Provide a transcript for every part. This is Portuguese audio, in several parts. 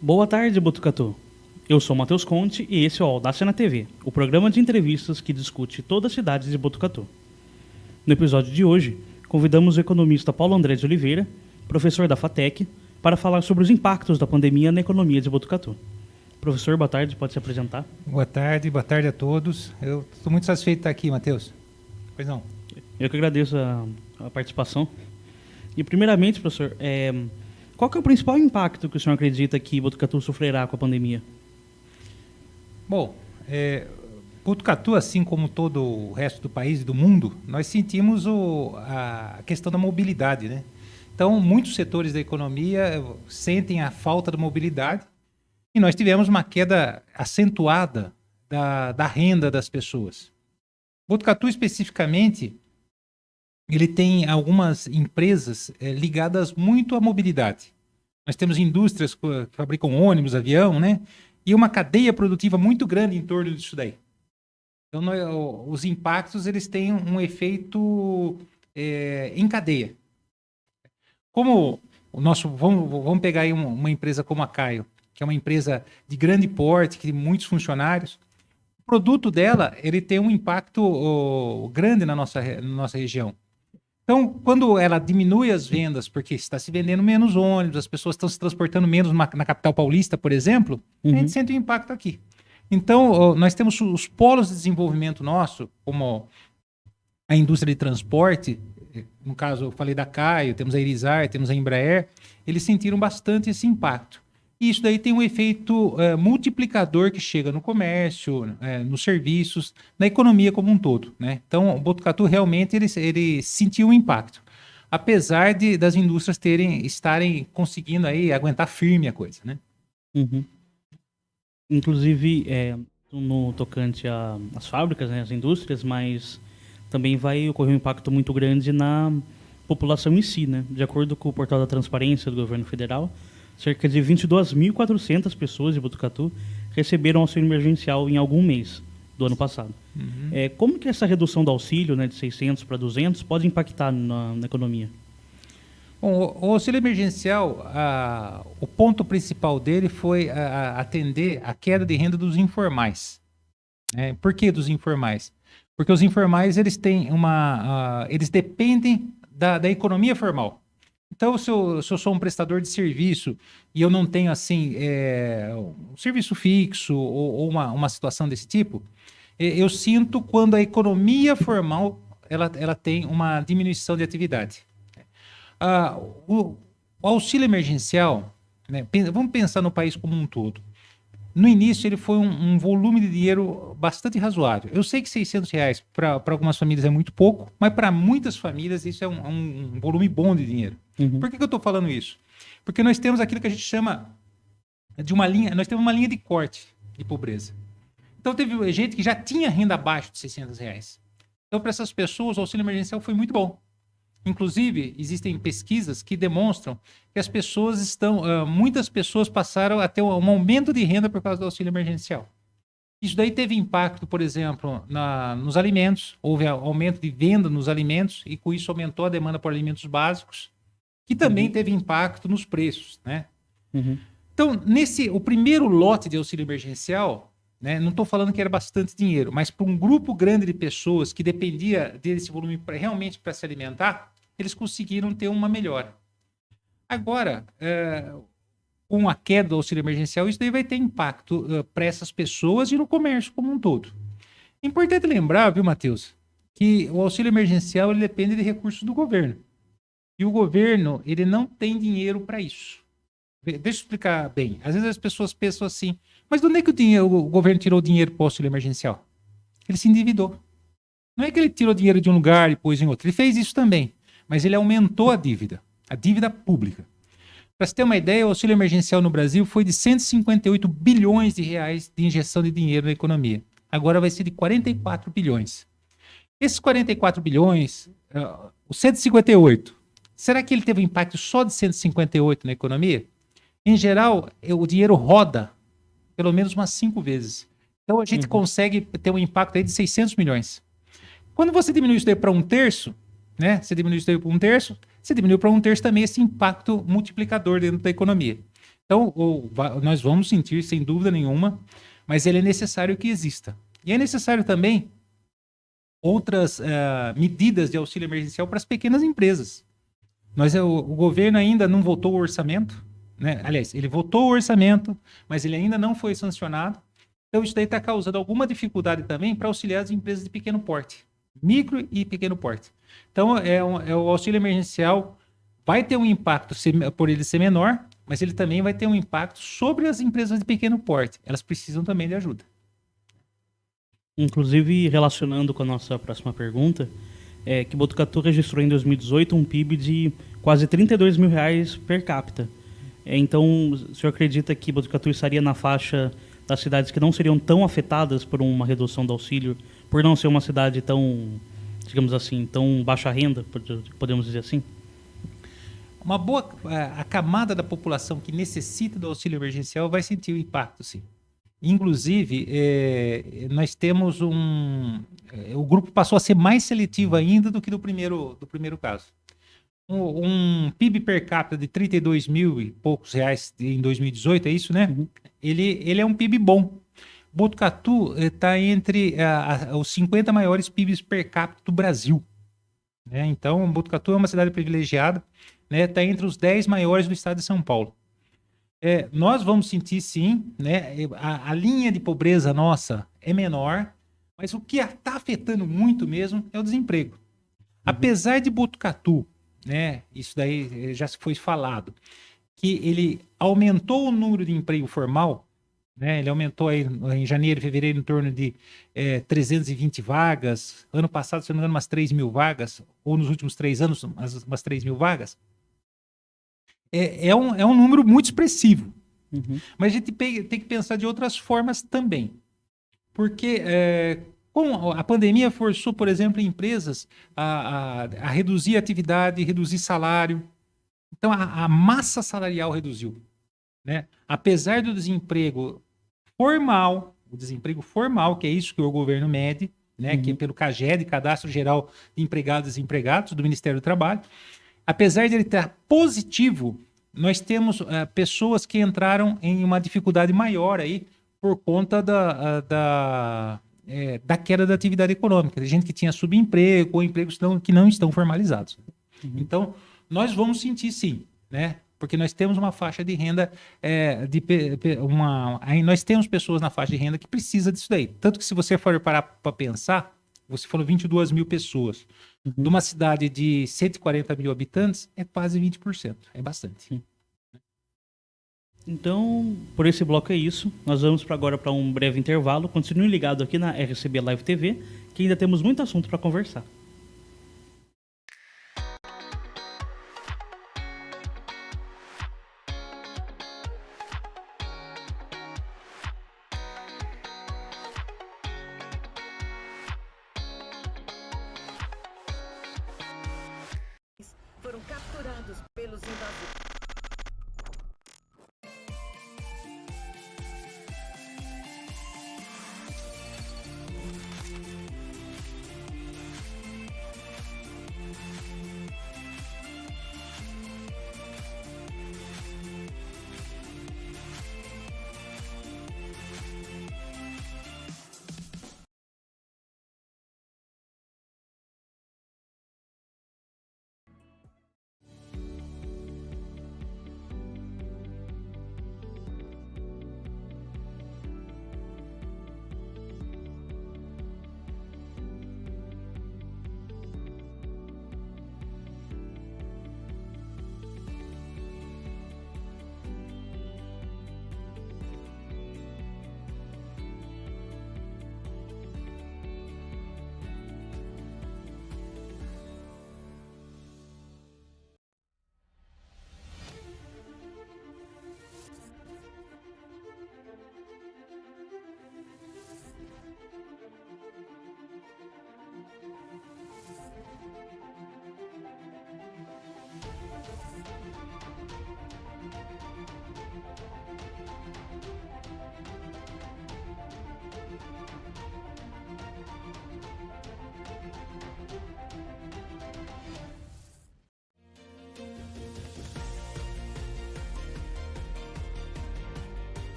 Boa tarde, Botucatu. Eu sou Matheus Conte e esse é o Audácia na TV, o programa de entrevistas que discute toda a cidade de Botucatu. No episódio de hoje, convidamos o economista Paulo André de Oliveira, professor da FATEC, para falar sobre os impactos da pandemia na economia de Botucatu. Professor, boa tarde, pode se apresentar? Boa tarde a todos. Eu estou muito satisfeito de estar aqui, Matheus. Pois não. Eu que agradeço a participação. E primeiramente, professor, qual que é o principal impacto que o senhor acredita que Botucatu sofrerá com a pandemia? Bom, Botucatu, assim como todo o resto do país e do mundo, nós sentimos a questão da mobilidade, né? Então, muitos setores da economia sentem a falta da mobilidade e nós tivemos uma queda acentuada da renda das pessoas. Botucatu, especificamente, ele tem algumas empresas ligadas muito à mobilidade. Nós temos indústrias que fabricam ônibus, avião, né? E uma cadeia produtiva muito grande em torno disso daí. Então, os impactos eles têm um efeito em cadeia. Como vamos pegar aí uma empresa como a Caio, que é uma empresa de grande porte, que tem muitos funcionários. O produto dela ele tem um impacto grande na nossa região. Então, quando ela diminui as vendas, porque está se vendendo menos ônibus, as pessoas estão se transportando menos na capital paulista, por exemplo, a gente sente o impacto aqui. Então, nós temos os polos de desenvolvimento nosso, como a indústria de transporte, no caso, eu falei da Caio, temos a Irizar, temos a Embraer, eles sentiram bastante esse impacto. E isso daí tem um efeito multiplicador que chega no comércio, nos serviços, na economia como um todo, né? Então, o Botucatu realmente ele sentiu o impacto, apesar das indústrias estarem conseguindo aí aguentar firme a coisa, né? Uhum. Inclusive, no tocante às fábricas, né, às indústrias, mas também vai ocorrer um impacto muito grande na população em si, né? De acordo com o portal da Transparência do Governo Federal, cerca de 22.400 pessoas de Botucatu receberam auxílio emergencial em algum mês do ano passado. Uhum. Como que essa redução do auxílio, né, de 600 para 200 pode impactar na economia? Bom, o auxílio emergencial, o ponto principal dele foi atender a queda de renda dos informais. Por que dos informais? Porque os informais eles têm eles dependem da economia formal. Então, se eu sou um prestador de serviço e eu não tenho assim um serviço fixo ou uma situação desse tipo, eu sinto quando a economia formal ela tem uma diminuição de atividade. O auxílio emergencial, né, vamos pensar no país como um todo. No início, ele foi um volume de dinheiro bastante razoável. Eu sei que R$600 para algumas famílias é muito pouco, mas para muitas famílias isso é um volume bom de dinheiro. Uhum. Por que eu estou falando isso? Porque nós temos aquilo que a gente chama de uma linha, nós temos uma linha de corte de pobreza. Então, teve gente que já tinha renda abaixo de R$600. Então, para essas pessoas, o auxílio emergencial foi muito bom. Inclusive, existem pesquisas que demonstram que as pessoas muitas pessoas passaram a ter um aumento de renda por causa do auxílio emergencial. Isso daí teve impacto, por exemplo, nos alimentos. Houve aumento de venda nos alimentos e com isso aumentou a demanda por alimentos básicos, que também teve impacto nos preços, né? Uhum. Então, o primeiro lote de auxílio emergencial, né, não estou falando que era bastante dinheiro, mas para um grupo grande de pessoas que dependia desse volume realmente para se alimentar, eles conseguiram ter uma melhora. Agora, com a queda do auxílio emergencial, isso daí vai ter impacto para essas pessoas e no comércio como um todo. É importante lembrar, viu, Matheus, que o auxílio emergencial ele depende de recursos do governo. E o governo ele não tem dinheiro para isso. Deixa eu explicar bem. Às vezes as pessoas pensam assim, mas de onde é que o governo tirou o dinheiro para o auxílio emergencial? Ele se endividou. Não é que ele tirou dinheiro de um lugar e pôs em outro. Ele fez isso também, mas ele aumentou a dívida pública. Para você ter uma ideia, o auxílio emergencial no Brasil foi de 158 bilhões de reais de injeção de dinheiro na economia. Agora vai ser de 44 bilhões. Esses 44 bilhões, os 158, será que ele teve um impacto só de 158 na economia? Em geral, o dinheiro roda pelo menos umas 5 vezes. Então, a gente consegue ter um impacto aí de 600 milhões. Quando você diminui isso daí para um terço, né? Você diminui isso daí para um terço, você diminuiu para um terço também esse impacto multiplicador dentro da economia. Então, nós vamos sentir, sem dúvida nenhuma, mas ele é necessário que exista. E é necessário também outras medidas de auxílio emergencial para as pequenas empresas. O governo ainda não votou o orçamento, né? Aliás, ele votou o orçamento, mas ele ainda não foi sancionado. Então, isso daí está causando alguma dificuldade também para auxiliar as empresas de pequeno porte, micro e pequeno porte. Então, o auxílio emergencial vai ter um impacto por ele ser menor, mas ele também vai ter um impacto sobre as empresas de pequeno porte. Elas precisam também de ajuda. Inclusive, relacionando com a nossa próxima pergunta, que Botucatu registrou em 2018 um PIB de quase R$ 32.000 per capita. Então, o senhor acredita que Botucatu estaria na faixa das cidades que não seriam tão afetadas por uma redução do auxílio, por não ser uma cidade tão, digamos assim, tão baixa renda, podemos dizer assim? A camada da população que necessita do auxílio emergencial vai sentir o impacto, sim. Inclusive, nós temos o grupo passou a ser mais seletivo ainda do que do primeiro caso. Um PIB per capita de 32 mil e poucos reais em 2018, é isso, né? Uhum. Ele é um PIB bom. Botucatu está entre os 50 maiores PIBs per capita do Brasil, né? Então, Botucatu é uma cidade privilegiada, né? Está entre os 10 maiores do estado de São Paulo. Nós vamos sentir, sim, né? A linha de pobreza nossa é menor, mas o que está afetando muito mesmo é o desemprego. Uhum. Apesar de Botucatu, né? Isso daí já foi falado, que ele aumentou o número de emprego formal, né? Ele aumentou aí em janeiro e fevereiro em torno de 320 vagas. Ano passado, se não me engano, umas 3 mil vagas, ou nos últimos 3 anos, umas 3 mil vagas. É um número muito expressivo. Uhum. Mas a gente tem que pensar de outras formas também. Porque com a pandemia forçou, por exemplo, empresas a reduzir a atividade, reduzir salário. Então, a massa salarial reduziu, né? Apesar do desemprego formal, que é isso que o governo mede, né? Uhum. Que é pelo CAGED, Cadastro Geral de Empregados e Desempregados, do Ministério do Trabalho. Apesar de ele estar positivo, nós temos pessoas que entraram em uma dificuldade maior aí por conta da queda da atividade econômica. Tem gente que tinha subemprego ou empregos que não estão formalizados. Uhum. Então, nós vamos sentir sim, né? Porque nós temos uma faixa de renda, nós temos pessoas na faixa de renda que precisa disso daí. Tanto que se você for parar para pensar, você falou 22 mil pessoas. Uhum. De uma cidade de 140 mil habitantes, é quase 20%. É bastante. Sim. Então, por esse bloco é isso. Nós vamos agora para um breve intervalo. Continue ligado aqui na RCB Live TV, que ainda temos muito assunto para conversar. Foram capturados pelos invasores.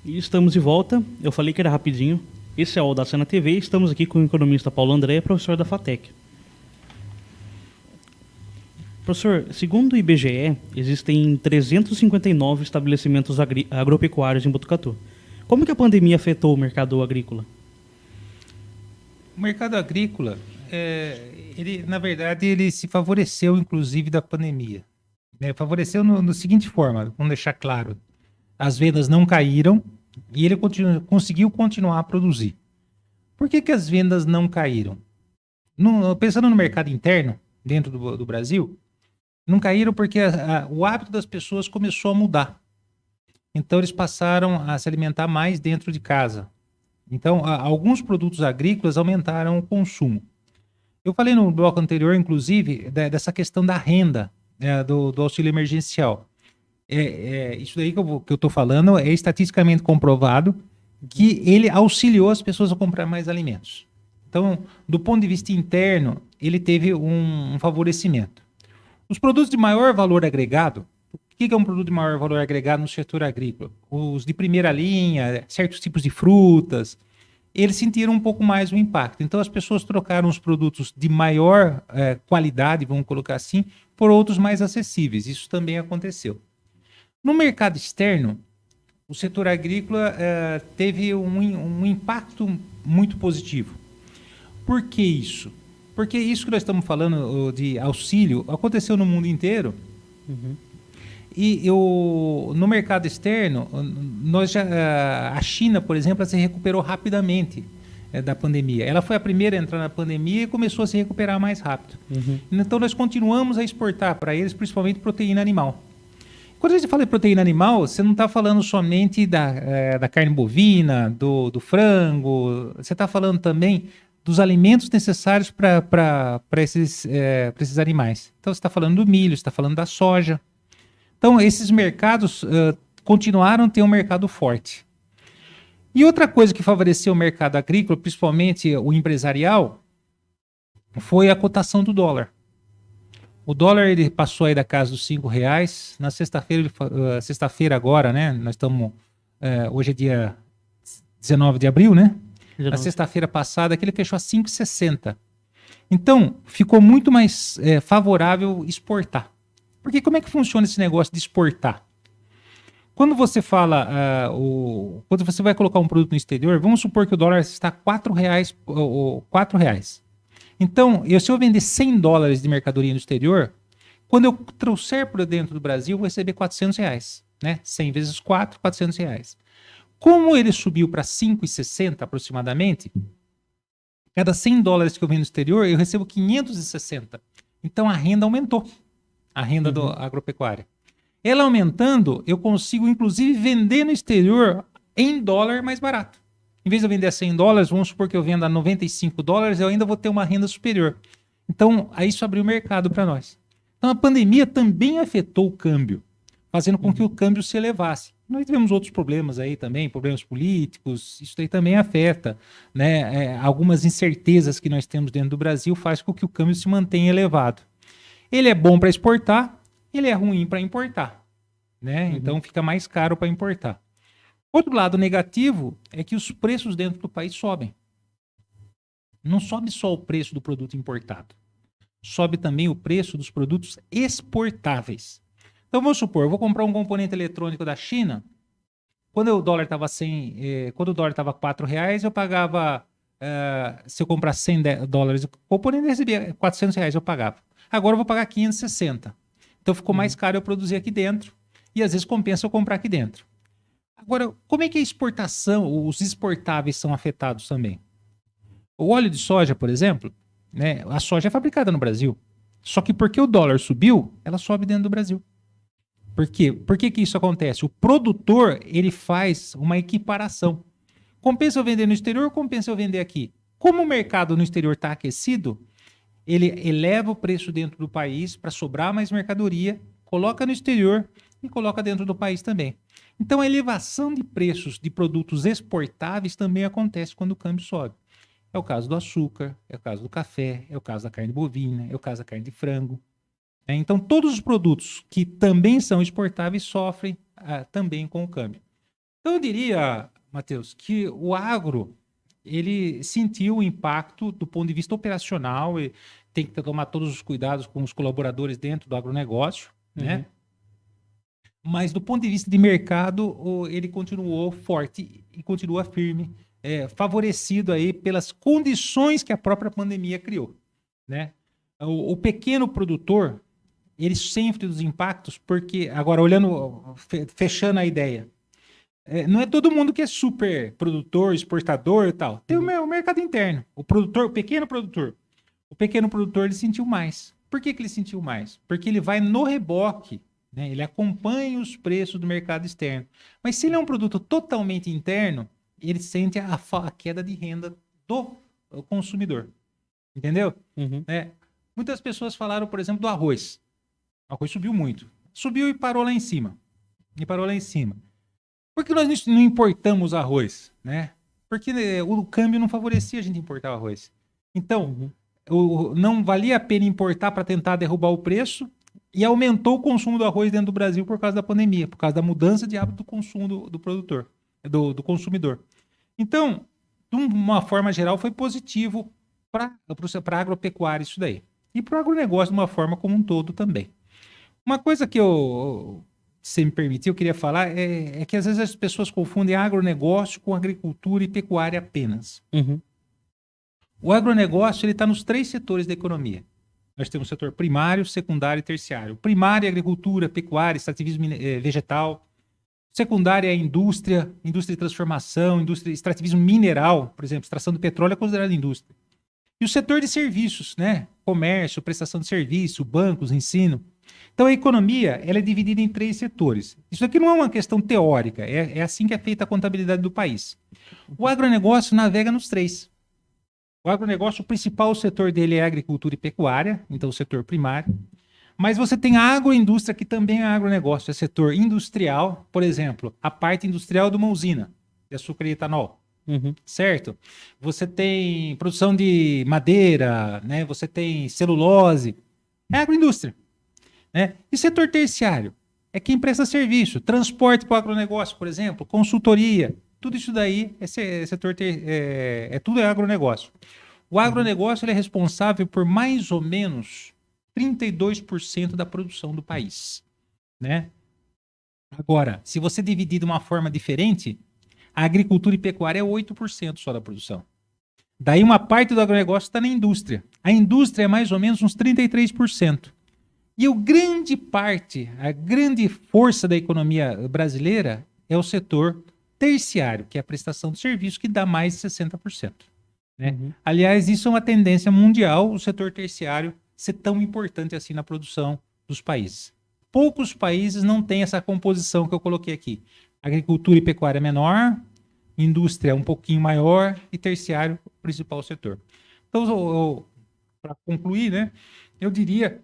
E estamos de volta. Eu falei que era rapidinho. Esse é o da Cena TV. Estamos aqui com o economista Paulo André, professor da FATEC. Professor, segundo o IBGE, existem 359 estabelecimentos agropecuários em Botucatu. Como que a pandemia afetou o mercado agrícola? O mercado agrícola, na verdade, ele se favoreceu, inclusive, da pandemia. Né? Favoreceu no seguinte forma, vamos deixar claro. As vendas não caíram e ele conseguiu continuar a produzir. Por que as vendas não caíram? Pensando no mercado interno, dentro do Brasil, não caíram porque o hábito das pessoas começou a mudar. Então, eles passaram a se alimentar mais dentro de casa. Então, alguns produtos agrícolas aumentaram o consumo. Eu falei no bloco anterior, inclusive, dessa questão da renda, do auxílio emergencial. Isso daí que eu estou falando é estatisticamente comprovado que ele auxiliou as pessoas a comprar mais alimentos. Então, do ponto de vista interno, ele teve um favorecimento. Os produtos de maior valor agregado, o que é um produto de maior valor agregado no setor agrícola? Os de primeira linha, certos tipos de frutas, eles sentiram um pouco mais o impacto. Então, as pessoas trocaram os produtos de maior qualidade, vamos colocar assim, por outros mais acessíveis. Isso também aconteceu. No mercado externo, o setor agrícola teve um impacto muito positivo. Por que isso? Porque isso que nós estamos falando de auxílio aconteceu no mundo inteiro. Uhum. E no mercado externo, a China, por exemplo, se recuperou rapidamente da pandemia. Ela foi a primeira a entrar na pandemia e começou a se recuperar mais rápido. Uhum. Então, nós continuamos a exportar para eles, principalmente proteína animal. Quando a gente fala de proteína animal, você não está falando somente da carne bovina, do frango, você está falando também dos alimentos necessários para esses animais. Então, você está falando do milho, você está falando da soja. Então, esses mercados continuaram a ter um mercado forte. E outra coisa que favoreceu o mercado agrícola, principalmente o empresarial, foi a cotação do dólar. O dólar ele passou aí da casa dos R$ 5. Na sexta-feira agora, né? Nós estamos... hoje é dia 19 de abril, né? Na sexta-feira passada, que ele fechou a 5,60. Então, ficou muito mais favorável exportar. Porque como é que funciona esse negócio de exportar? Quando você fala, quando você vai colocar um produto no exterior, vamos supor que o dólar está R$ 4. Então, se eu vender $100 de mercadoria no exterior, quando eu trouxer para dentro do Brasil, eu vou receber R$ 400. Né? 100 vezes 4, R$ 400. Como ele subiu para 5,60 aproximadamente, cada $100 que eu vendo no exterior, eu recebo 560. Então, a renda aumentou. A renda do agropecuária. Ela aumentando, eu consigo, inclusive, vender no exterior em dólar mais barato. Em vez de eu vender a $100, vamos supor que eu venda a $95, eu ainda vou ter uma renda superior. Então, aí isso abriu o mercado para nós. Então, a pandemia também afetou o câmbio, fazendo com que o câmbio se elevasse. Nós tivemos outros problemas aí também, problemas políticos, isso aí também afeta, né? Algumas incertezas que nós temos dentro do Brasil faz com que o câmbio se mantenha elevado. Ele é bom para exportar, ele é ruim para importar, né? Então fica mais caro para importar. Outro lado negativo é que os preços dentro do país sobem. Não sobe só o preço do produto importado, sobe também o preço dos produtos exportáveis. Então vamos supor, eu vou comprar um componente eletrônico da China, quando o dólar estava quando o dólar estava R$ 4, eu pagava, se eu comprar $100, o componente recebia R$ 400, eu pagava. Agora eu vou pagar 560. Então ficou mais caro eu produzir aqui dentro e às vezes compensa eu comprar aqui dentro. Agora, como é que a exportação, os exportáveis são afetados também? O óleo de soja, por exemplo, né, a soja é fabricada no Brasil. Só que porque o dólar subiu, ela sobe dentro do Brasil. Por quê? Por que isso acontece? O produtor, ele faz uma equiparação. Compensa eu vender no exterior ou compensa eu vender aqui? Como o mercado no exterior está aquecido, ele eleva o preço dentro do país para sobrar mais mercadoria, coloca no exterior e coloca dentro do país também. Então, a elevação de preços de produtos exportáveis também acontece quando o câmbio sobe. É o caso do açúcar, é o caso do café, é o caso da carne bovina, é o caso da carne de frango. Então, todos os produtos que também são exportáveis sofrem também com o câmbio. Então, eu diria, Matheus, que o agro, ele sentiu o impacto do ponto de vista operacional e tem que tomar todos os cuidados com os colaboradores dentro do agronegócio, né? Mas do ponto de vista de mercado, ele continuou forte e continua firme, favorecido aí pelas condições que a própria pandemia criou, né? O pequeno produtor, ele sofre dos impactos porque, agora olhando, fechando a ideia, não é todo mundo que é super produtor, exportador e tal. Tem o mercado interno. O produtor, o pequeno produtor. O pequeno produtor, ele sentiu mais. Por que que ele sentiu mais? Porque ele vai no reboque, né? Ele acompanha os preços do mercado externo. Mas se ele é um produto totalmente interno, ele sente a queda de renda do consumidor. Entendeu? Muitas pessoas falaram, por exemplo, do arroz. O arroz subiu muito. Subiu e parou lá em cima. Por que nós não importamos arroz, né? Porque o câmbio não favorecia a gente importar o arroz. Então, não valia a pena importar para tentar derrubar o preço e aumentou o consumo do arroz dentro do Brasil por causa da pandemia, por causa da mudança de hábito do consumo do produtor, do consumidor. Então, de uma forma geral, foi positivo para a agropecuária isso daí. E para o agronegócio de uma forma como um todo também. Uma coisa que se me permitir, eu queria falar é que às vezes as pessoas confundem agronegócio com agricultura e pecuária apenas. O agronegócio está nos 3 setores da economia. Nós temos o setor primário, secundário e terciário. Primário é agricultura, pecuária, extrativismo vegetal. Secundário é indústria de transformação, extrativismo mineral, por exemplo, extração do petróleo é considerado indústria. E o setor de serviços, né? Comércio, prestação de serviço, bancos, ensino. Então, a economia ela é dividida em 3 setores. Isso aqui não é uma questão teórica, é assim que é feita a contabilidade do país. O agronegócio navega nos 3. O agronegócio, o principal setor dele é a agricultura e pecuária, então o setor primário. Mas você tem a agroindústria, que também é agronegócio, é setor industrial, por exemplo, a parte industrial de uma usina de açúcar e etanol. Certo? Você tem produção de madeira, né? Você tem celulose, é agroindústria. Né? E setor terciário é quem presta serviço, transporte para o agronegócio, por exemplo, consultoria, tudo isso daí tudo é agronegócio. O agronegócio ele é responsável por mais ou menos 32% da produção do país, né? Agora, se você dividir de uma forma diferente, a agricultura e pecuária é 8% só da produção. Daí uma parte do agronegócio está na indústria. A indústria é mais ou menos uns 33%. E a grande força da economia brasileira é o setor terciário, que é a prestação de serviço, que dá mais de 60%. Né? Aliás, isso é uma tendência mundial, o setor terciário ser tão importante assim na produção dos países. Poucos países não têm essa composição que eu coloquei aqui. Agricultura e pecuária menor, indústria um pouquinho maior e terciário o principal setor. Então, para concluir, né, eu diria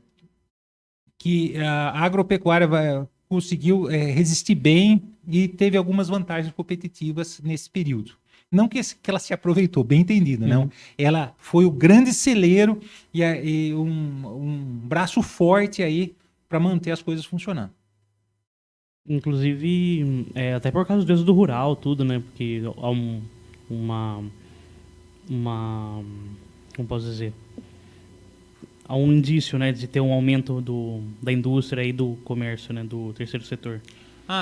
que a agropecuária conseguiu resistir bem e teve algumas vantagens competitivas nesse período. Não que ela se aproveitou, bem entendido, não. Ela foi o grande celeiro e um braço forte aí para manter as coisas funcionando. Inclusive, até por causa do êxodo rural, tudo, né? Porque há como posso dizer? Há um indício, né, de ter um aumento da indústria e do comércio, né, do terceiro setor.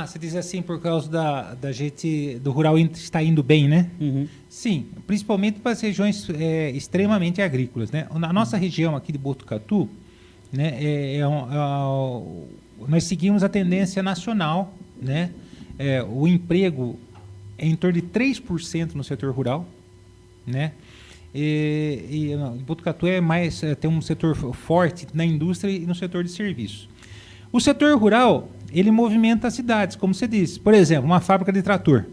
Você diz assim por causa do rural estar indo bem, né? Sim, principalmente para as regiões extremamente agrícolas, né? Na nossa região aqui de Botucatu, né, nós seguimos a tendência nacional, né? O emprego é em torno de 3% no setor rural, né? E Botucatu tem um setor forte na indústria e no setor de serviços. O setor rural, ele movimenta as cidades, como você disse. Por exemplo, uma fábrica de trator.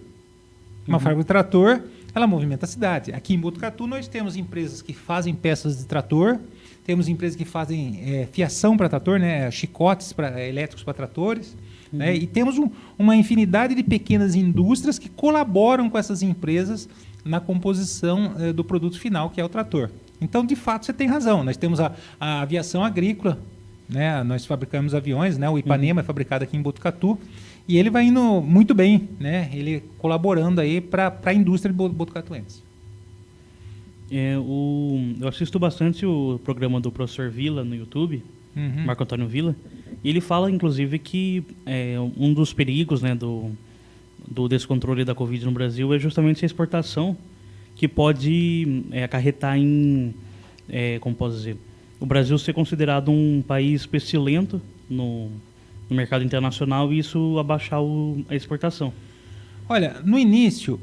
Uma fábrica de trator, ela movimenta a cidade. Aqui em Botucatu nós temos empresas que fazem peças de trator, temos empresas que fazem fiação para trator, né, chicotes elétricos para tratores, né, e temos uma infinidade de pequenas indústrias que colaboram com essas empresas na composição do produto final, que é o trator. Então, de fato, você tem razão. Nós temos a aviação agrícola, né? Nós fabricamos aviões, né? O Ipanema é fabricado aqui em Botucatu. E ele vai indo muito bem, né? Ele colaborando aí para a indústria de botucatuense. Eu assisto bastante o programa do professor Vila no YouTube, Uhum. Marco Antônio Vila, e ele fala, inclusive, que um dos perigos, né, do descontrole da Covid no Brasil é justamente a exportação, que pode acarretar em, como posso dizer, o Brasil ser considerado um país pestilento no mercado internacional e isso abaixar a exportação. Olha, no início,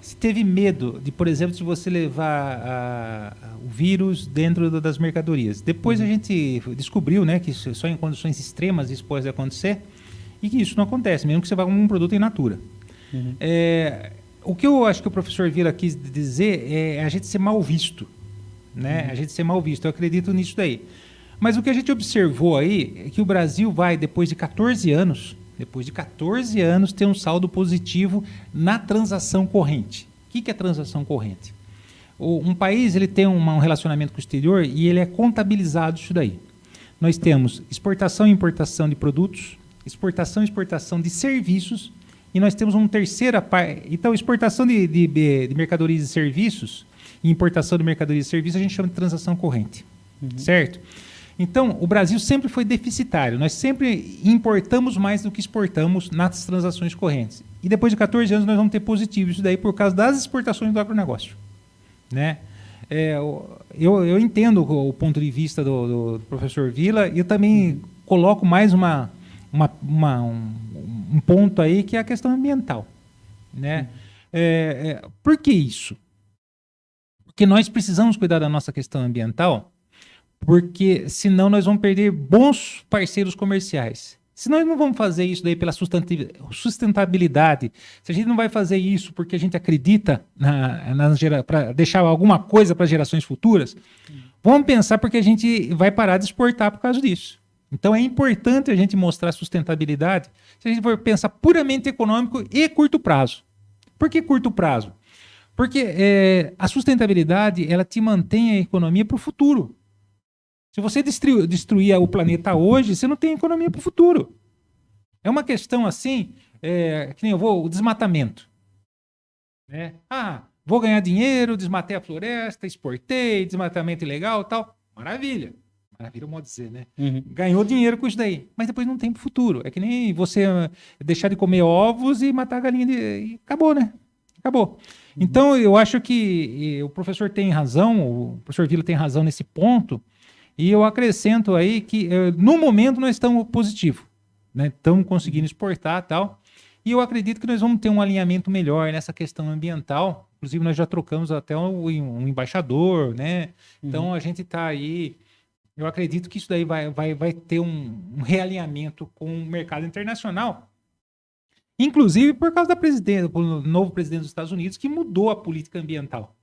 se teve medo de, por exemplo, se você levar o vírus dentro das mercadorias. Depois a gente descobriu, né, que só em condições extremas isso pode acontecer e que isso não acontece, mesmo que você vá com um produto in natura. Uhum. O que eu acho que o professor Vila quis dizer é a gente ser mal visto, né? A gente ser mal visto, eu acredito nisso daí. Mas o que a gente observou aí é que o Brasil vai, depois de 14 anos, ter um saldo positivo na transação corrente. O que é transação corrente? Um país ele tem um relacionamento com o exterior e ele é contabilizado isso daí. Nós temos exportação e importação de produtos, exportação e exportação de serviços, e nós temos uma terceira parte. Então, exportação de mercadorias e serviços e importação de mercadorias e serviços a gente chama de transação corrente. Certo? Então, o Brasil sempre foi deficitário. Nós sempre importamos mais do que exportamos nas transações correntes. E depois de 14 anos nós vamos ter positivo isso daí por causa das exportações do agronegócio. Né? Eu entendo o ponto de vista do professor Vila e eu também coloco mais um ponto aí que é a questão ambiental. Né? Por que isso? Porque nós precisamos cuidar da nossa questão ambiental, porque senão nós vamos perder bons parceiros comerciais. Se nós não vamos fazer isso daí pela sustentabilidade, se a gente não vai fazer isso porque a gente acredita para deixar alguma coisa para gerações futuras, vamos pensar porque a gente vai parar de exportar por causa disso. Então é importante a gente mostrar sustentabilidade se a gente for pensar puramente econômico e curto prazo. Por que curto prazo? Porque a sustentabilidade ela te mantém a economia para o futuro. Se você destruir o planeta hoje, você não tem economia para o futuro. É uma questão assim, que nem o desmatamento. Né? Vou ganhar dinheiro, desmatei a floresta, exportei, desmatamento ilegal e tal. Maravilha. Maravilha, é o modo de dizer, né? Uhum. Ganhou dinheiro com isso daí. Mas depois não tem para o futuro. É que nem você deixar de comer ovos e matar a galinha e acabou, né? Acabou. Então, eu acho que o professor tem razão, o professor Vila tem razão nesse ponto. E eu acrescento aí que, no momento, nós estamos positivos. Né? Estamos conseguindo exportar e tal. E eu acredito que nós vamos ter um alinhamento melhor nessa questão ambiental. Inclusive, nós já trocamos até um embaixador, né? Então, a gente está aí... Eu acredito que isso daí vai ter um realinhamento com o mercado internacional. Inclusive, por causa do novo presidente dos Estados Unidos, que mudou a política ambiental.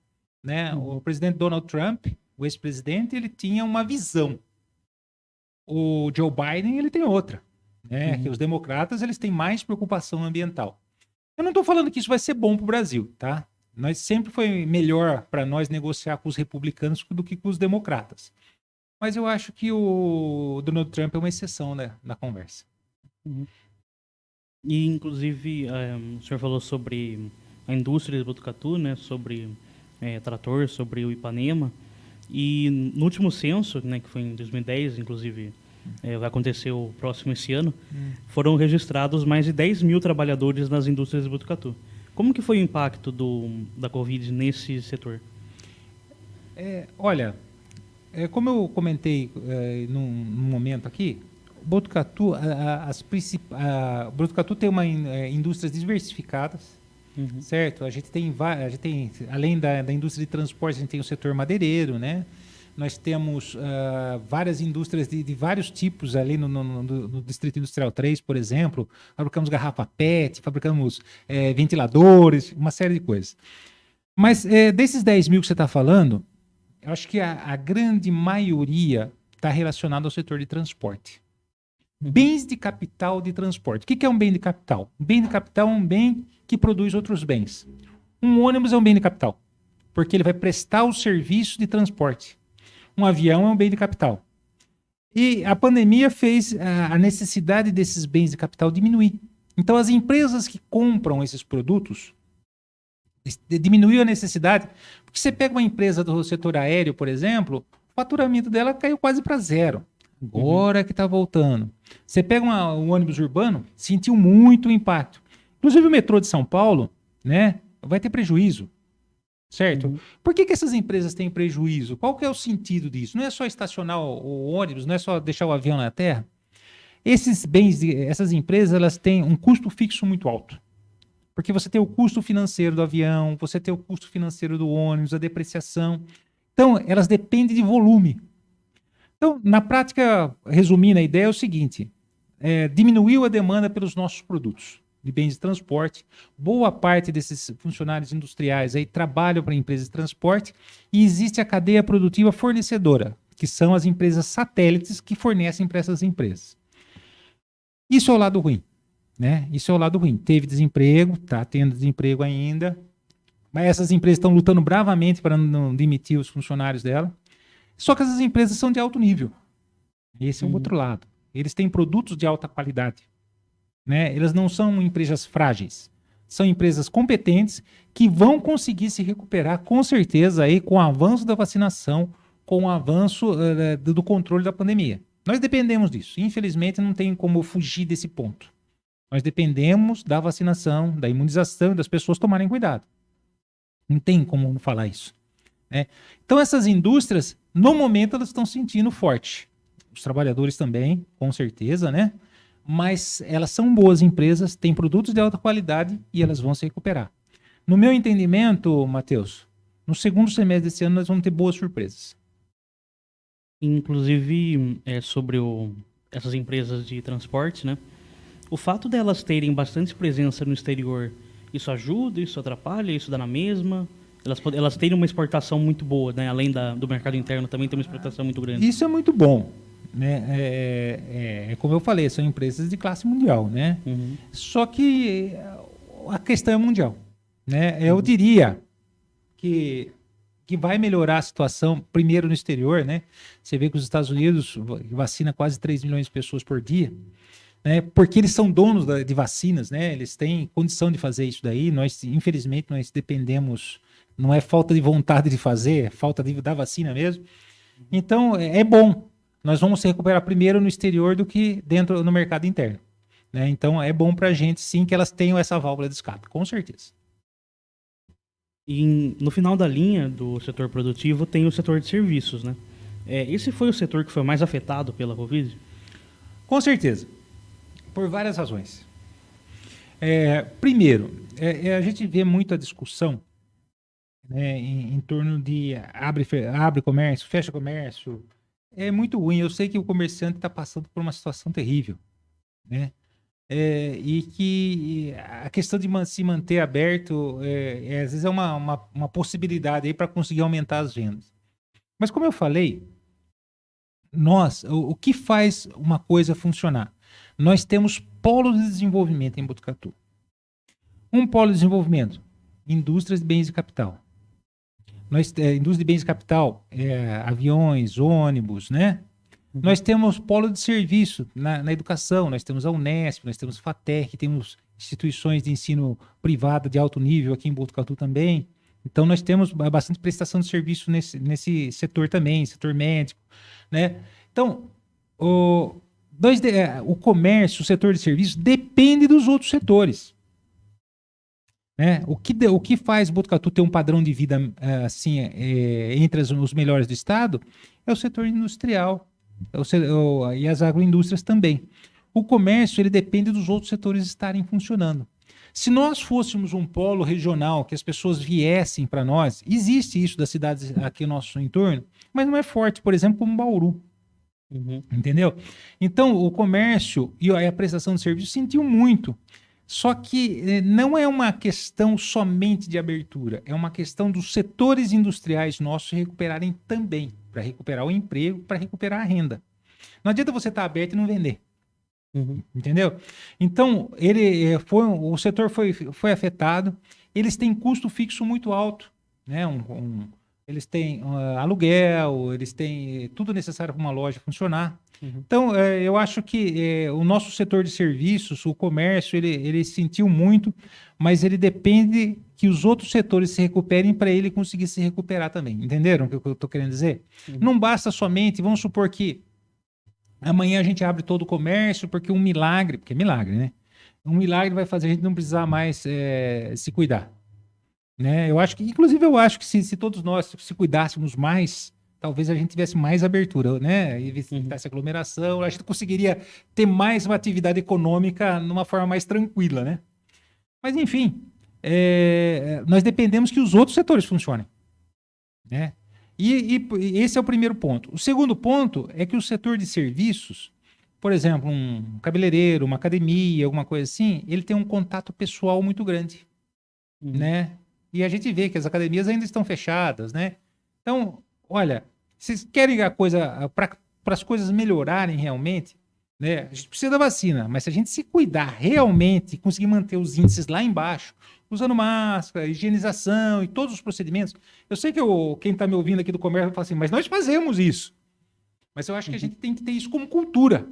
Né? O presidente Donald Trump... O ex-presidente ele tinha uma visão. O Joe Biden ele tem outra. Né? Que os democratas eles têm mais preocupação ambiental. Eu não estou falando que isso vai ser bom para o Brasil. Tá? Sempre foi melhor para nós negociar com os republicanos do que com os democratas. Mas eu acho que o Donald Trump é uma exceção, né, na conversa. E, inclusive, o senhor falou sobre a indústria de Botucatu, né, sobre trator, sobre o Ipanema. E no último censo, né, que foi em 2010, inclusive vai acontecer o próximo esse ano, foram registrados mais de 10 mil trabalhadores nas indústrias de Botucatu. Como que foi o impacto da Covid nesse setor? Olha, como eu comentei num momento aqui, Botucatu, Botucatu tem indústrias diversificadas. Certo? A gente tem, além da indústria de transporte, a gente tem o setor madeireiro, né? Nós temos várias indústrias de vários tipos ali no Distrito Industrial 3, por exemplo. Fabricamos garrafa PET, fabricamos ventiladores, uma série de coisas. Mas desses 10 mil que você está falando, eu acho que a grande maioria está relacionada ao setor de transporte. Bens de capital de transporte. O que é um bem de capital? Um bem de capital é um bem que produz outros bens. Um ônibus é um bem de capital, porque ele vai prestar o serviço de transporte. Um avião é um bem de capital. E a pandemia fez a necessidade desses bens de capital diminuir. Então, as empresas que compram esses produtos diminuiu a necessidade. Porque você pega uma empresa do setor aéreo, por exemplo, o faturamento dela caiu quase para zero. Agora que está voltando. Você pega um ônibus urbano, sentiu muito o impacto. Inclusive o metrô de São Paulo, né, vai ter prejuízo. Certo? Por que essas empresas têm prejuízo? Qual que é o sentido disso? Não é só estacionar o ônibus, não é só deixar o avião na terra. Essas empresas, elas têm um custo fixo muito alto. Porque você tem o custo financeiro do avião, você tem o custo financeiro do ônibus, a depreciação. Então, elas dependem de volume. Então, na prática, resumindo a ideia, é o seguinte: diminuiu a demanda pelos nossos produtos de bens de transporte. Boa parte desses funcionários industriais aí trabalham para empresas de transporte e existe a cadeia produtiva fornecedora, que são as empresas satélites que fornecem para essas empresas. Isso é o lado ruim. Né? Isso é o lado ruim. Teve desemprego, está tendo desemprego ainda, mas essas empresas estão lutando bravamente para não demitir os funcionários dela. Só que essas empresas são de alto nível. Esse é o outro lado. Eles têm produtos de alta qualidade. Né? Elas não são empresas frágeis. São empresas competentes que vão conseguir se recuperar com certeza aí, com o avanço da vacinação, com o avanço do controle da pandemia. Nós dependemos disso. Infelizmente, não tem como fugir desse ponto. Nós dependemos da vacinação, da imunização, das pessoas tomarem cuidado. Não tem como não falar isso. Né? Então, essas indústrias, no momento, elas estão sentindo forte. Os trabalhadores também, com certeza, né? Mas elas são boas empresas, têm produtos de alta qualidade e elas vão se recuperar. No meu entendimento, Matheus, no segundo semestre desse ano, nós vamos ter boas surpresas. Inclusive, sobre essas empresas de transporte, né? O fato delas terem bastante presença no exterior, isso ajuda, isso atrapalha, isso dá na mesma? Elas têm uma exportação muito boa, né? Além do mercado interno, também tem uma exportação muito grande. Isso é muito bom. Né? Como eu falei, são empresas de classe mundial. Né? Só que a questão é mundial. Né? Eu diria que vai melhorar a situação primeiro no exterior. Né? Você vê que os Estados Unidos vacina quase 3 milhões de pessoas por dia. Né, porque eles são donos de vacinas, né? Eles têm condição de fazer isso daí. Nós, infelizmente, nós dependemos, não é falta de vontade de fazer, é falta da vacina mesmo. Então, é bom. Nós vamos se recuperar primeiro no exterior do que dentro no mercado interno. Né? Então, é bom para a gente, sim, que elas tenham essa válvula de escape, com certeza. E no final da linha do setor produtivo tem o setor de serviços, né? Esse foi o setor que foi mais afetado pela Covid? Com certeza. Por várias razões. Primeiro, a gente vê muito a discussão, né, em torno de abre comércio, fecha comércio. É muito ruim. Eu sei que o comerciante está passando por uma situação terrível. Né? E que a questão de se manter aberto, às vezes é uma possibilidade para conseguir aumentar as vendas. Mas como eu falei, o que faz uma coisa funcionar? Nós temos polos de desenvolvimento em Botucatu. Um polo de desenvolvimento, indústrias de bens de capital. Indústria de bens de capital, aviões, ônibus, né? Nós temos polo de serviço na educação, nós temos a Unesp, nós temos a FATEC, temos instituições de ensino privada de alto nível aqui em Botucatu também. Então, nós temos bastante prestação de serviço nesse setor também, setor médico, né? Então, o comércio, o setor de serviços, depende dos outros setores. Né? O que faz Botucatu ter um padrão de vida assim, entre os melhores do estado é o setor industrial e as agroindústrias também. O comércio ele depende dos outros setores estarem funcionando. Se nós fôssemos um polo regional, que as pessoas viessem para nós, existe isso das cidades aqui no nosso entorno, mas não é forte, por exemplo, como Bauru. Entendeu? Então, o comércio e a prestação de serviço sentiu muito. Só que não é uma questão somente de abertura, é uma questão dos setores industriais nossos recuperarem também, para recuperar o emprego, para recuperar a renda. Não adianta você estar aberto e não vender. Entendeu? Então, o setor foi afetado, eles têm custo fixo muito alto, né? eles têm aluguel, eles têm tudo necessário para uma loja funcionar. Uhum. Então, eu acho que o nosso setor de serviços, o comércio, ele sentiu muito, mas ele depende que os outros setores se recuperem para ele conseguir se recuperar também. Entenderam o que eu estou querendo dizer? Uhum. Não basta somente, vamos supor que amanhã a gente abre todo o comércio porque um milagre, porque é milagre, né? Um milagre vai fazer a gente não precisar mais se cuidar. Né? Inclusive, eu acho que se todos nós se cuidássemos mais, talvez a gente tivesse mais abertura, né? Evitasse aglomeração, a gente conseguiria ter mais uma atividade econômica numa forma mais tranquila, né? Mas, enfim, nós dependemos que os outros setores funcionem, né? E esse é o primeiro ponto. O segundo ponto é que o setor de serviços, por exemplo, um cabeleireiro, uma academia, alguma coisa assim, ele tem um contato pessoal muito grande, né? E a gente vê que as academias ainda estão fechadas, né? Então, olha, vocês querem a coisa para as coisas melhorarem realmente, né? A gente precisa da vacina, mas se a gente se cuidar realmente e conseguir manter os índices lá embaixo, usando máscara, higienização e todos os procedimentos, eu sei que quem está me ouvindo aqui do comércio vai falar assim, mas nós fazemos isso. Mas eu acho que a gente tem que ter isso como cultura.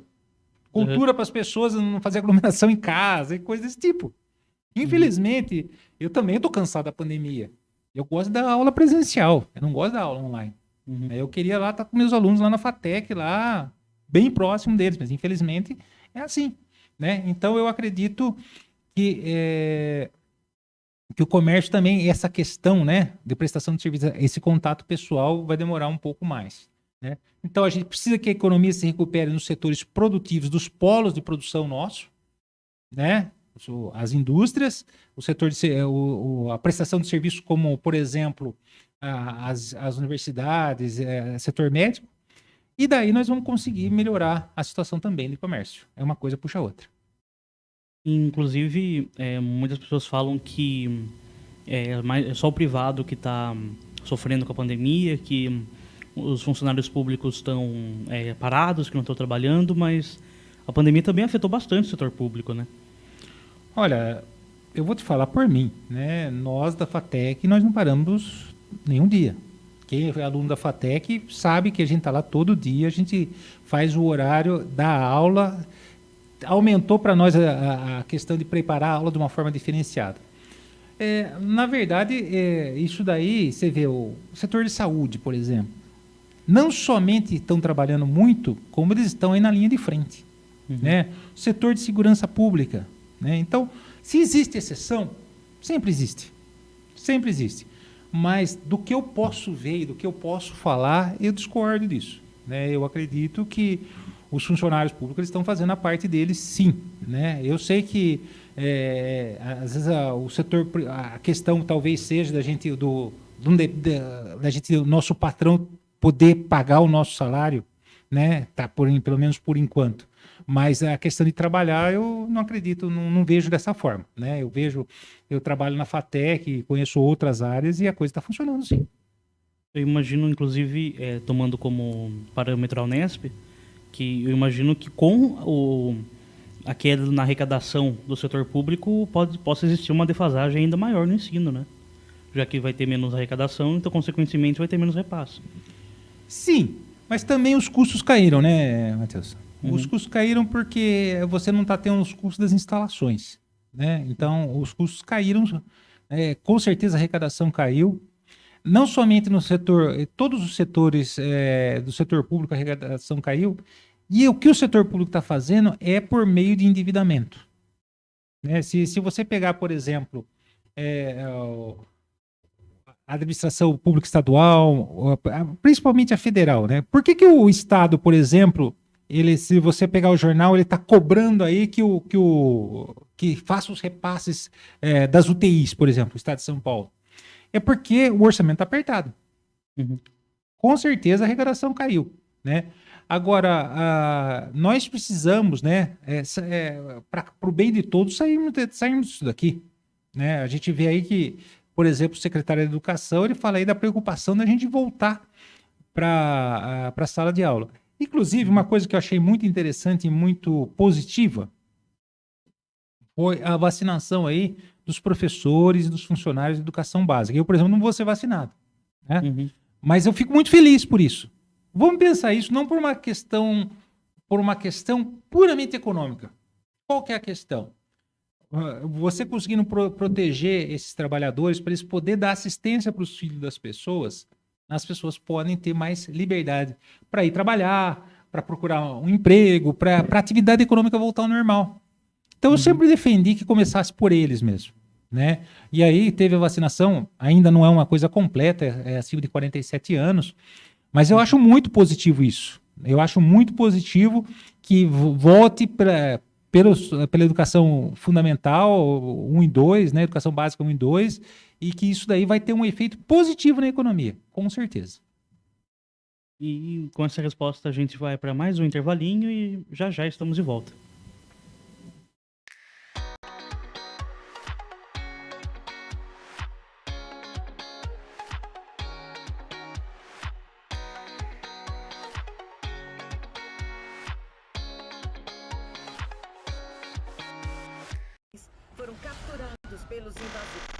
Cultura para as pessoas não fazer aglomeração em casa e coisas desse tipo. Infelizmente, eu também estou cansado da pandemia. Eu gosto da aula presencial, eu não gosto da aula online. Eu queria lá estar com meus alunos lá na FATEC, lá bem próximo deles, mas infelizmente é assim, né? Então eu acredito que o comércio também, essa questão, né, de prestação de serviço, esse contato pessoal vai demorar um pouco mais, né? Então a gente precisa que a economia se recupere nos setores produtivos, dos polos de produção nosso, né? As indústrias, o setor a prestação de serviços como, por exemplo, as universidades, setor médico, e daí nós vamos conseguir melhorar a situação também do comércio. É uma coisa puxa a outra. Inclusive, muitas pessoas falam que é só o privado que está sofrendo com a pandemia, que os funcionários públicos estão parados, que não estão trabalhando, mas a pandemia também afetou bastante o setor público, né? Olha, eu vou te falar por mim, né? Nós da FATEC, nós não paramos nenhum dia. Quem é aluno da FATEC sabe que a gente está lá todo dia, a gente faz o horário da aula, aumentou para nós a questão de preparar a aula de uma forma diferenciada. Na verdade, isso daí, você vê o setor de saúde, por exemplo, não somente estão trabalhando muito, como eles estão aí na linha de frente, né? O setor de segurança pública, né? Então, se existe exceção, sempre existe. Sempre existe. Mas do que eu posso ver e do que eu posso falar, eu discordo disso, né? Eu acredito que os funcionários públicos estão fazendo a parte deles, sim, né? Eu sei que às vezes o setor, a questão talvez seja da gente do nosso patrão poder pagar o nosso salário, né? Tá pelo menos por enquanto. Mas a questão de trabalhar, eu não acredito, não vejo dessa forma, né? Eu trabalho na FATEC, conheço outras áreas e a coisa está funcionando, sim. Eu imagino, inclusive, tomando como parâmetro a Unesp, que eu imagino que com a queda na arrecadação do setor público possa existir uma defasagem ainda maior no ensino, né? Já que vai ter menos arrecadação, então, consequentemente, vai ter menos repasse. Sim, mas também os custos caíram, né, Matheus? Os custos caíram porque você não está tendo os custos das instalações, né? Então, os custos caíram, com certeza a arrecadação caiu, não somente no setor, todos os setores do setor público a arrecadação caiu, e o que o setor público está fazendo é por meio de endividamento, né? Se você pegar, por exemplo, a administração pública estadual, principalmente a federal, né? Por que o Estado, por exemplo, se você pegar o jornal, ele está cobrando aí que faça os repasses das UTIs, por exemplo, o Estado de São Paulo? É porque o orçamento está apertado. Com certeza a arrecadação caiu, né? Agora, nós precisamos, né, para o bem de todos, sairmos disso daqui, né? A gente vê aí que, por exemplo, o secretário da Educação, ele fala aí da preocupação da gente voltar para a sala de aula. Inclusive, uma coisa que eu achei muito interessante e muito positiva foi a vacinação aí dos professores e dos funcionários de educação básica. Eu, por exemplo, não vou ser vacinado, né? Mas eu fico muito feliz por isso. Vamos pensar isso não por uma questão puramente econômica. Qual que é a questão? Você conseguindo proteger esses trabalhadores para eles poderem dar assistência para os filhos das pessoas, as pessoas podem ter mais liberdade para ir trabalhar, para procurar um emprego, para a atividade econômica voltar ao normal. Então eu sempre defendi que começasse por eles mesmo, né? E aí teve a vacinação, ainda não é uma coisa completa, é acima de 47 anos, mas eu acho muito positivo isso. Eu acho muito positivo que volte pela educação fundamental 1 e 2, né? Educação básica 1 e 2, e que isso daí vai ter um efeito positivo na economia, com certeza. E com essa resposta a gente vai para mais um intervalinho e já já estamos de volta. Foram capturados pelos invasores.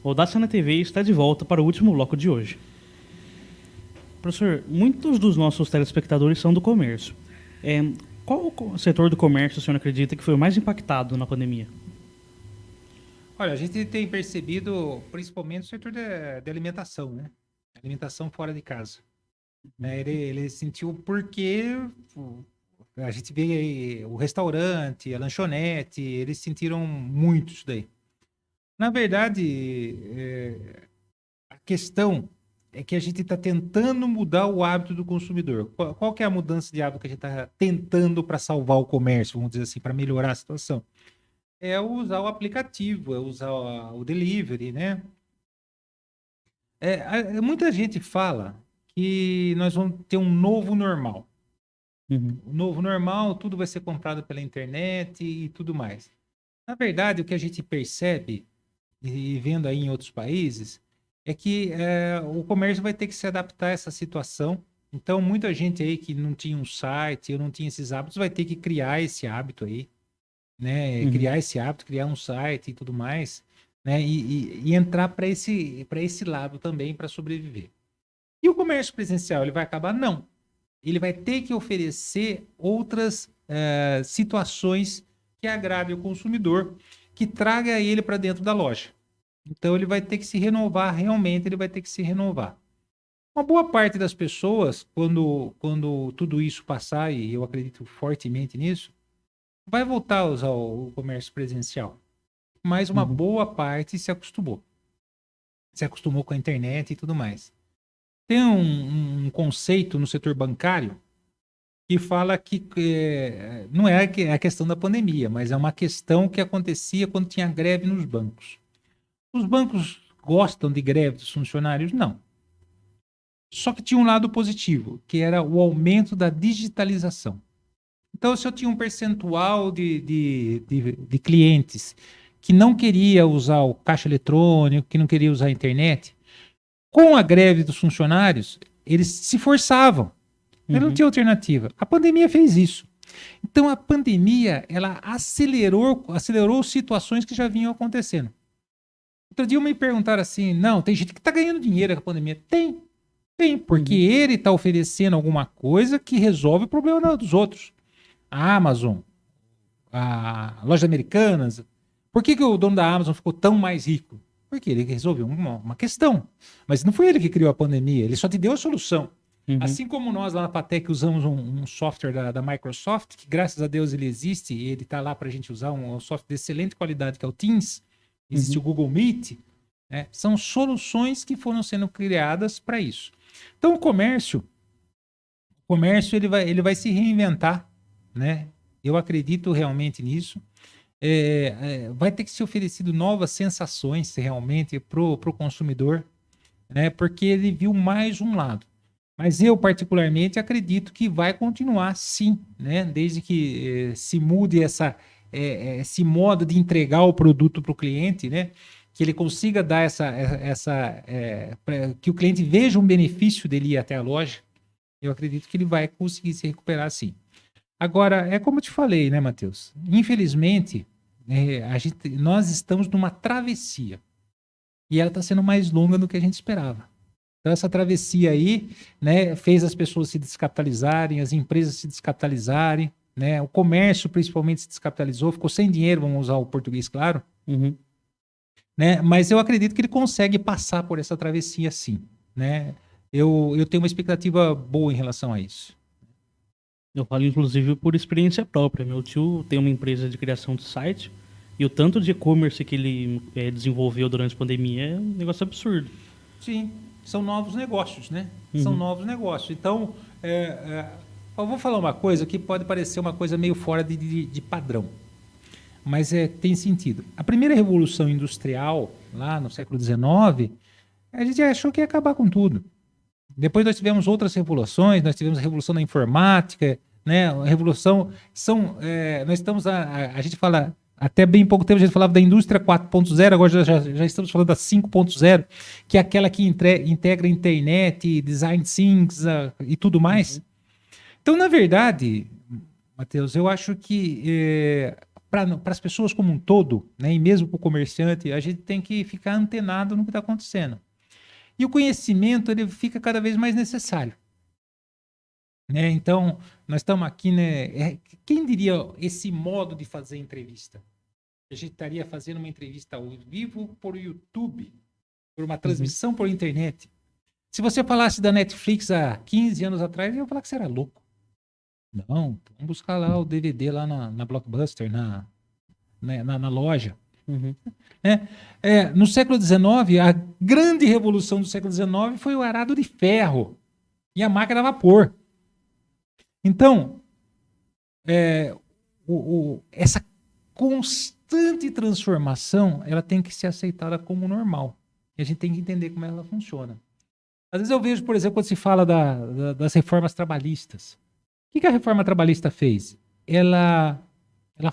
O Audácia na TV está de volta para o último bloco de hoje. Professor, muitos dos nossos telespectadores são do comércio. Qual o setor do comércio o senhor acredita que foi o mais impactado na pandemia? Olha, a gente tem percebido principalmente o setor de alimentação, né? Alimentação fora de casa. Né? Ele sentiu porque a gente vê aí o restaurante, a lanchonete, eles sentiram muito isso daí. Na verdade, a questão é que a gente está tentando mudar o hábito do consumidor. Qual que é a mudança de hábito que a gente está tentando para salvar o comércio, vamos dizer assim, para melhorar a situação? É usar o aplicativo, é usar o delivery, né? Muita gente fala que nós vamos ter um novo normal. O novo normal, tudo vai ser comprado pela internet e tudo mais. Na verdade, o que a gente percebe, e vendo aí em outros países, é que o comércio vai ter que se adaptar a essa situação. Então, muita gente aí que não tinha um site, ou não tinha esses hábitos, vai ter que criar esse hábito aí, né? Criar esse hábito, criar um site e tudo mais, né? E entrar para esse lado também para sobreviver. E o comércio presencial, ele vai acabar? Não. Ele vai ter que oferecer outras situações que agradem o consumidor, que traga ele para dentro da loja. Então, ele vai ter que se renovar, realmente ele vai ter que se renovar. Uma boa parte das pessoas, quando tudo isso passar, e eu acredito fortemente nisso, vai voltar a usar o comércio presencial. mas uma boa parte se acostumou. Se acostumou com a internet e tudo mais. Tem um conceito no setor bancário que fala que não é a questão da pandemia, mas é uma questão que acontecia quando tinha greve nos bancos. Os bancos gostam de greve dos funcionários? Não. Só que tinha um lado positivo, que era o aumento da digitalização. Então, se eu tinha um percentual de clientes que não queria usar o caixa eletrônico, que não queria usar a internet, com a greve dos funcionários, eles se forçavam. Eles não tinham alternativa. A pandemia fez isso. Então, a pandemia, ela acelerou situações que já vinham acontecendo. Outro dia me perguntaram assim, não, tem gente que está ganhando dinheiro com a pandemia. Tem, porque ele está oferecendo alguma coisa que resolve o problema dos outros. A Amazon, a lojas americanas. Por que o dono da Amazon ficou tão mais rico? Porque ele resolveu uma questão. Mas não foi ele que criou a pandemia, ele só te deu a solução. Assim como nós lá na Patec usamos um software da Microsoft, que graças a Deus ele existe, e ele está lá para a gente usar um software de excelente qualidade, que é o Teams, existe o Google Meet, né? São soluções que foram sendo criadas para isso. Então o comércio ele vai se reinventar, né? Eu acredito realmente nisso. Vai ter que ser oferecido novas sensações realmente para o consumidor, né? Porque ele viu mais um lado. Mas eu, particularmente, acredito que vai continuar sim, né? Desde que se mude esse modo de entregar o produto para o cliente, né? Que ele consiga dar que o cliente veja um benefício dele ir até a loja. Eu acredito que ele vai conseguir se recuperar sim. Agora, é como eu te falei, né, Matheus? Infelizmente, nós estamos numa travessia. E ela está sendo mais longa do que a gente esperava. Então, essa travessia aí, né, fez as pessoas se descapitalizarem, as empresas se descapitalizarem, né, o comércio principalmente se descapitalizou, ficou sem dinheiro, vamos usar o português, claro. Né, mas eu acredito que ele consegue passar por essa travessia sim. Né? Eu tenho uma expectativa boa em relação a isso. Eu falo, inclusive, por experiência própria. Meu tio tem uma empresa de criação de site e o tanto de e-commerce que ele desenvolveu durante a pandemia é um negócio absurdo. Sim, são novos negócios, né? São novos negócios. Então, eu vou falar uma coisa que pode parecer uma coisa meio fora de padrão, mas tem sentido. A primeira revolução industrial, lá no século XIX, a gente achou que ia acabar com tudo. Depois nós tivemos outras revoluções, nós tivemos a revolução da informática, né? A revolução nós estamos a gente fala até bem pouco tempo a gente falava da indústria 4.0, agora já estamos falando da 5.0, que é aquela que integra internet, design things e tudo mais. Então, na verdade, Matheus, eu acho que para as pessoas como um todo, né, e mesmo para o comerciante, a gente tem que ficar antenado no que está acontecendo. E o conhecimento ele fica cada vez mais necessário. Né? Então, nós estamos aqui, né? Quem diria esse modo de fazer entrevista? A gente estaria fazendo uma entrevista ao vivo por YouTube, por uma transmissão por internet. Se você falasse da Netflix há 15 anos atrás, eu ia falar que você era louco. Não, vamos buscar lá o DVD lá na Blockbuster, na loja. No século XIX, a grande revolução do século XIX foi o arado de ferro e a máquina a vapor. Então, essa constante transformação, ela tem que ser aceitada como normal. E a gente tem que entender como ela funciona. Às vezes eu vejo, por exemplo, quando se fala das reformas trabalhistas. O que a reforma trabalhista fez? Ela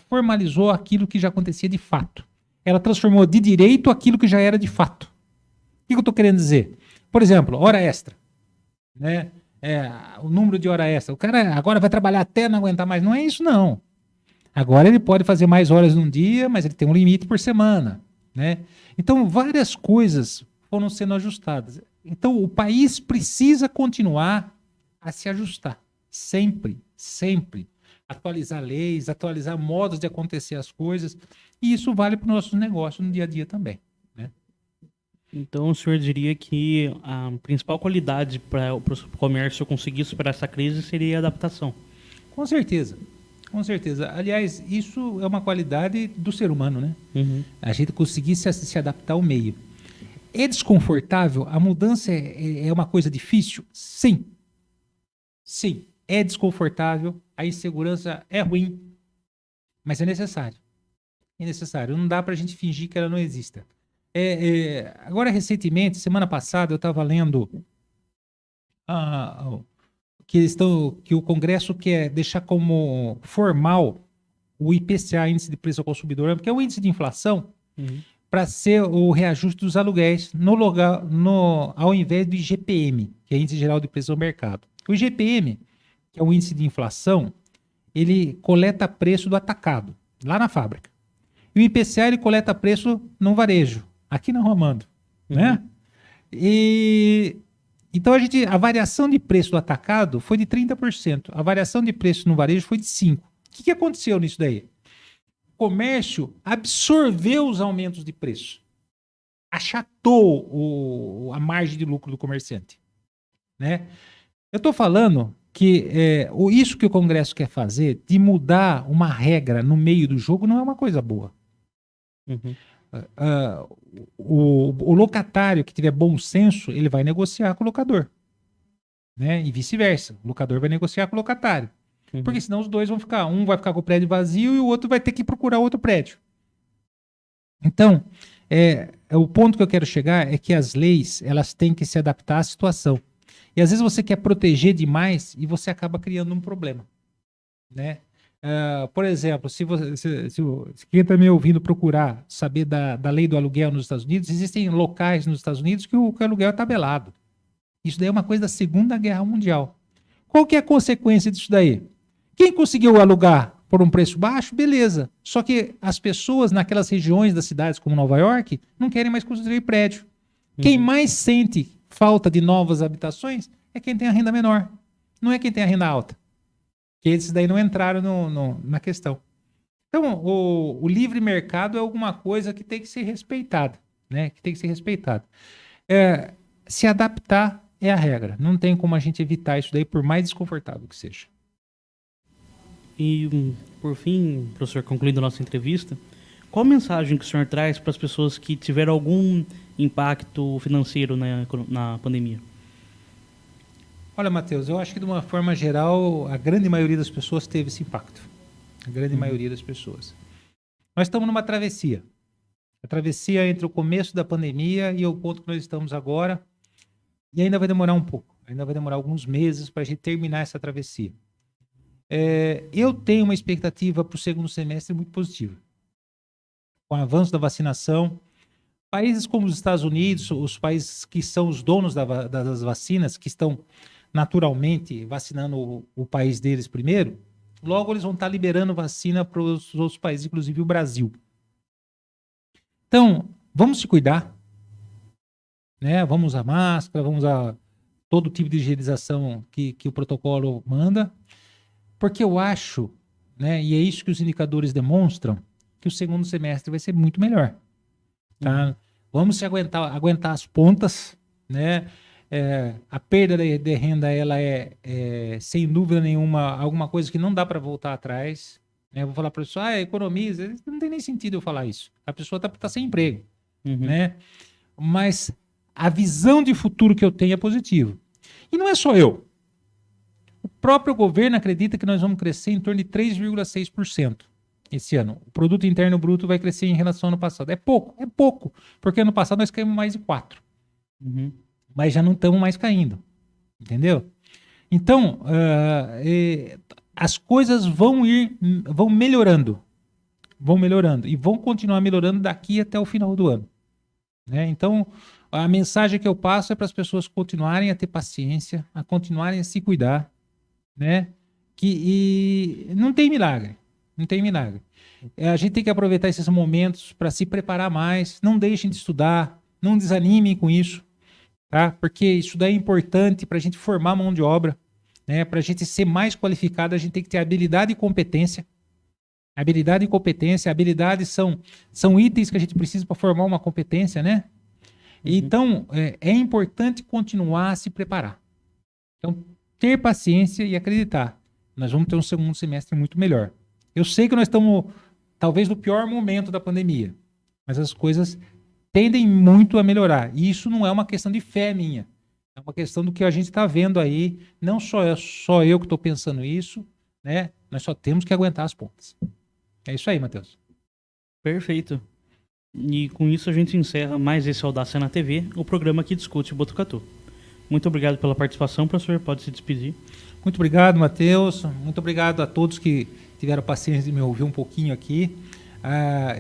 formalizou aquilo que já acontecia de fato. Ela transformou de direito aquilo que já era de fato. O que eu estou querendo dizer? Por exemplo, hora extra. Né? O número de hora extra. O cara agora vai trabalhar até não aguentar mais. Não é isso, não. Agora ele pode fazer mais horas num dia, mas ele tem um limite por semana. Né? Então, várias coisas foram sendo ajustadas. Então, o país precisa continuar a se ajustar. Sempre, sempre. Atualizar leis, atualizar modos de acontecer as coisas. E isso vale para os nossos negócios no dia a dia também. Né? Então, o senhor diria que a principal qualidade para o comércio conseguir superar essa crise seria a adaptação? Com certeza. Com certeza. Aliás, isso é uma qualidade do ser humano, né? Uhum. A gente conseguir se adaptar ao meio. É desconfortável? A mudança é uma coisa difícil? Sim. Sim. É desconfortável, a insegurança é ruim, mas é necessário. É necessário. Não dá para a gente fingir que ela não exista. Agora, recentemente, semana passada, eu estava lendo que o Congresso quer deixar como formal o IPCA, Índice de Preço ao Consumidor, que é o índice de inflação, Uhum. para ser o reajuste dos aluguéis ao invés do IGPM, que é Índice Geral de Preço ao Mercado. O IGPM, que é o índice de inflação, ele coleta preço do atacado, lá na fábrica. E o IPCA, ele coleta preço no varejo, aqui na Romando, né? Então, a variação de preço do atacado foi de 30%. A variação de preço no varejo foi de 5%. O que aconteceu nisso daí? O comércio absorveu os aumentos de preço. Achatou a margem de lucro do comerciante. Né? Eu estou falando que isso que o Congresso quer fazer, de mudar uma regra no meio do jogo, não é uma coisa boa. Uhum. O locatário que tiver bom senso, ele vai negociar com o locador. Né? E vice-versa. O locador vai negociar com o locatário. Uhum. Porque senão os dois vão ficar, um vai ficar com o prédio vazio e o outro vai ter que procurar outro prédio. Então, o ponto que eu quero chegar é que as leis, elas têm que se adaptar à situação. E às vezes você quer proteger demais e você acaba criando um problema. Né? Por exemplo, se quem está me ouvindo procurar saber da lei do aluguel nos Estados Unidos, existem locais nos Estados Unidos que o aluguel é tabelado. Isso daí é uma coisa da Segunda Guerra Mundial. Qual que é a consequência disso daí? Quem conseguiu alugar por um preço baixo, beleza. Só que as pessoas naquelas regiões das cidades como Nova York não querem mais construir prédio. Quem mais sente falta de novas habitações é quem tem a renda menor. Não é quem tem a renda alta. Que esses daí não entraram na questão. Então, o livre mercado é alguma coisa que tem que ser respeitada. Né? Que tem que ser respeitada. Se adaptar é a regra. Não tem como a gente evitar isso daí, por mais desconfortável que seja. E, por fim, professor, concluindo a nossa entrevista, qual a mensagem que o senhor traz para as pessoas que tiveram algum impacto financeiro na pandemia? Olha, Matheus, eu acho que de uma forma geral, a grande maioria das pessoas teve esse impacto. A grande maioria das pessoas. Nós estamos numa travessia. A travessia entre o começo da pandemia e o ponto que nós estamos agora. E ainda vai demorar um pouco. Ainda vai demorar alguns meses para a gente terminar essa travessia. Eu tenho uma expectativa para o segundo semestre muito positiva. Com o avanço da vacinação, países como os Estados Unidos, os países que são os donos das vacinas, que estão naturalmente vacinando o país deles primeiro, logo eles vão estar liberando vacina para os outros países, inclusive o Brasil. Então, vamos se cuidar. Né? Vamos usar máscara, vamos usar todo tipo de higienização que o protocolo manda. Porque eu acho, né, e é isso que os indicadores demonstram, que o segundo semestre vai ser muito melhor. Tá? Vamos se aguentar as pontas, né? A perda de renda ela sem dúvida nenhuma, alguma coisa que não dá para voltar atrás. Né? Eu vou falar para a pessoa, economiza, não tem nem sentido eu falar isso. A pessoa está sem emprego. Né? Mas a visão de futuro que eu tenho é positiva. E não é só eu. O próprio governo acredita que nós vamos crescer em torno de 3,6% esse ano. O produto interno bruto vai crescer em relação ao ano passado. É pouco, porque ano passado nós caímos mais de 4%. Mas já não estamos mais caindo, entendeu? Então, as coisas vão melhorando, e vão continuar melhorando daqui até o final do ano. Né? Então, a mensagem que eu passo é para as pessoas continuarem a ter paciência, a continuarem a se cuidar, né? E não tem milagre. A gente tem que aproveitar esses momentos para se preparar mais. Não deixem de estudar, não desanimem com isso, tá? Porque isso daí é importante para a gente formar mão de obra, né? Para a gente ser mais qualificado, a gente tem que ter habilidade e competência. Habilidades são itens que a gente precisa para formar uma competência, né? Então, é importante continuar a se preparar. Então, ter paciência e acreditar. Nós vamos ter um segundo semestre muito melhor. Eu sei que nós estamos, talvez, no pior momento da pandemia, mas as coisas tendem muito a melhorar. E isso não é uma questão de fé minha. É uma questão do que a gente está vendo aí. Não só eu que estou pensando isso, né? Nós só temos que aguentar as pontas. É isso aí, Matheus. Perfeito. E com isso a gente encerra mais esse Audácia na TV, o programa que discute o Botucatu. Muito obrigado pela participação, professor. Pode se despedir. Muito obrigado, Matheus. Muito obrigado a todos que tiveram paciência de me ouvir um pouquinho aqui.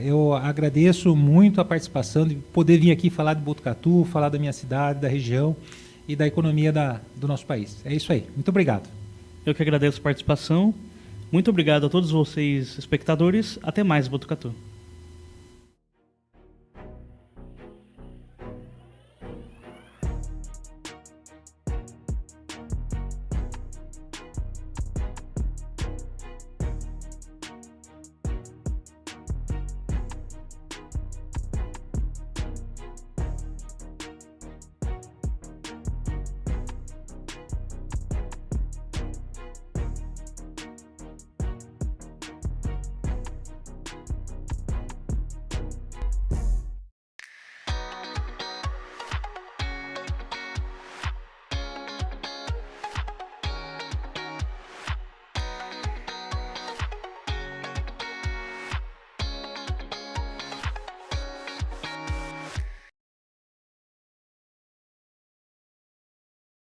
Eu agradeço muito a participação, de poder vir aqui falar de Botucatu, falar da minha cidade, da região e da economia do nosso país. É isso aí. Muito obrigado. Eu que agradeço a participação. Muito obrigado a todos vocês, espectadores. Até mais, Botucatu.